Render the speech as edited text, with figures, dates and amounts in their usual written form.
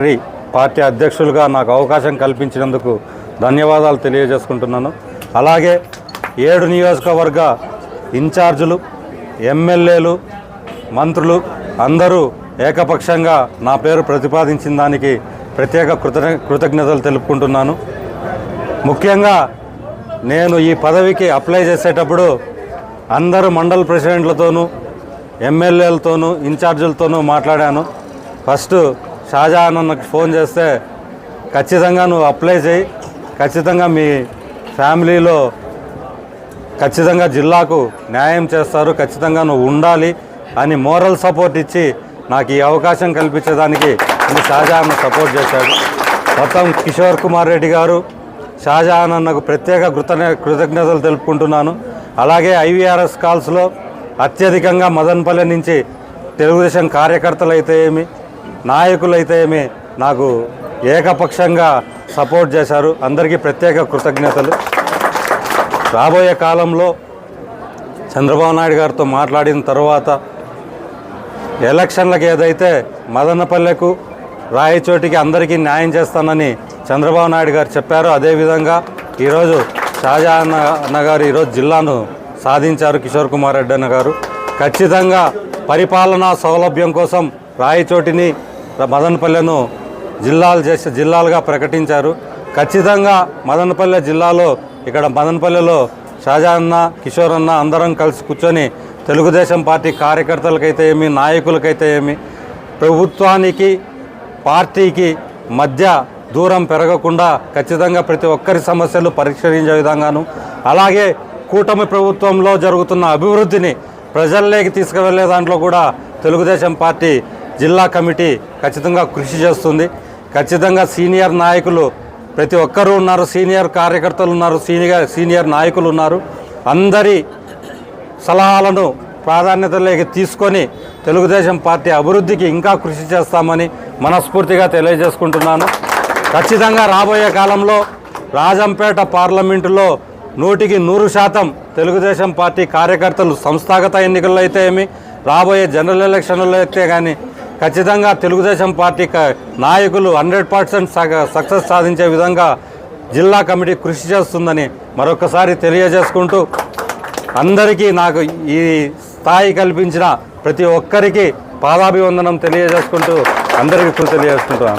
Party అధ్యక్షులుగా నాకు అవకాశం కల్పించినందుకు ధన్యవాదాలు తెలియజేసుకుంటున్నాను. అలాగే 7 నియోజకవర్గ ఇన్ఛార్జీలు, ఎమ్మెల్యేలు, మంత్రులు అందరూ ఏకపక్షంగా నా పేరు ప్రతిపాదించిన దానికి ప్రత్యేక కృతజ్ఞతలు తెలుపుకుంటున్నాను. ముఖ్యంగా నేను ఈ పదవికి అప్లై చేసేటప్పుడు అందరూ మండల ప్రెసిడెంట్లతోనూ, ఎమ్మెల్యేలతోనూ, ఇన్ఛార్జీలతోనూ మాట్లాడాను. ఫస్ట్ షాజహాన్ అన్నకు ఫోన్ చేస్తే ఖచ్చితంగా నువ్వు అప్లై చేయి, ఖచ్చితంగా మీ ఫ్యామిలీలో ఖచ్చితంగా జిల్లాకు న్యాయం చేస్తారు, ఖచ్చితంగా నువ్వు ఉండాలి అని మోరల్ సపోర్ట్ ఇచ్చి నాకు ఈ అవకాశం కల్పించేదానికి షాజహాన్ సపోర్ట్ చేశాడు. మొత్తం కిషోర్ కుమార్ రెడ్డి గారు, షాజహాన్ అన్నకు ప్రత్యేక కృతజ్ఞతలు తెలుపుకుంటున్నాను. అలాగే IVRS కాల్స్లో అత్యధికంగా మదనపల్లె నుంచి తెలుగుదేశం కార్యకర్తలు అయితే ఏమి, నాయకులు అయితే ఏమి నాకు ఏకపక్షంగా సపోర్ట్ చేశారు. అందరికీ ప్రత్యేక కృతజ్ఞతలు. రాబోయే కాలంలో చంద్రబాబు నాయుడు గారితో మాట్లాడిన తర్వాత ఎలక్షన్లకు ఏదైతే మదనపల్లెకు, రాయచోటికి అందరికీ న్యాయం చేస్తానని చంద్రబాబు నాయుడు గారు చెప్పారు, అదేవిధంగా ఈరోజు షాజహాన్ అన్న గారు ఈరోజు జిల్లాను సాధించారు. కిషోర్ కుమార్ రెడ్డి అన్న గారు ఖచ్చితంగా పరిపాలనా సౌలభ్యం కోసం రాయచోటిని, మదనపల్లెను జిల్లాలుగా ప్రకటించారు. ఖచ్చితంగా మదనపల్లె జిల్లాలో, ఇక్కడ మదనపల్లెలో షాజహాన్ అన్న, కిషోర్ అన్న అందరం కలిసి కూర్చొని తెలుగుదేశం పార్టీ కార్యకర్తలకైతే ఏమి, నాయకులకైతే ఏమి, ప్రభుత్వానికి పార్టీకి మధ్య దూరం పెరగకుండా ఖచ్చితంగా ప్రతి ఒక్కరి సమస్యలు పరిష్కరించే విధంగాను, అలాగే కూటమి ప్రభుత్వంలో జరుగుతున్న అభివృద్ధిని ప్రజల్లోకి తీసుకువెళ్లే దాంట్లో కూడా తెలుగుదేశం పార్టీ జిల్లా కమిటీ ఖచ్చితంగా కృషి చేస్తుంది. ఖచ్చితంగా సీనియర్ నాయకులు ప్రతి ఒక్కరూ ఉన్నారు, సీనియర్ కార్యకర్తలు ఉన్నారు, సీనియర్ నాయకులు ఉన్నారు. అందరి సలహాలను ప్రాధాన్యతలోకి తీసుకొని తెలుగుదేశం పార్టీ అభివృద్ధికి ఇంకా కృషి చేస్తామని మనస్ఫూర్తిగా తెలియజేసుకుంటున్నాను. ఖచ్చితంగా రాబోయే కాలంలో రాజంపేట పార్లమెంటులో 100% తెలుగుదేశం పార్టీ కార్యకర్తలు సంస్థాగత ఎన్నికల్లో అయితే ఏమి, రాబోయే జనరల్ ఎలక్షన్లలో అయితే కానీ ఖచ్చితంగా తెలుగుదేశం పార్టీ నాయకులు 100% సక్సెస్ సాధించే విధంగా జిల్లా కమిటీ కృషి చేస్తుందని మరొకసారి తెలియజేసుకుంటూ, అందరికీ నాకు ఈ స్థాయి కల్పించిన ప్రతి ఒక్కరికి పాదాభివందనం తెలియజేసుకుంటూ అందరికీ తెలియజేసుకుంటున్నాను.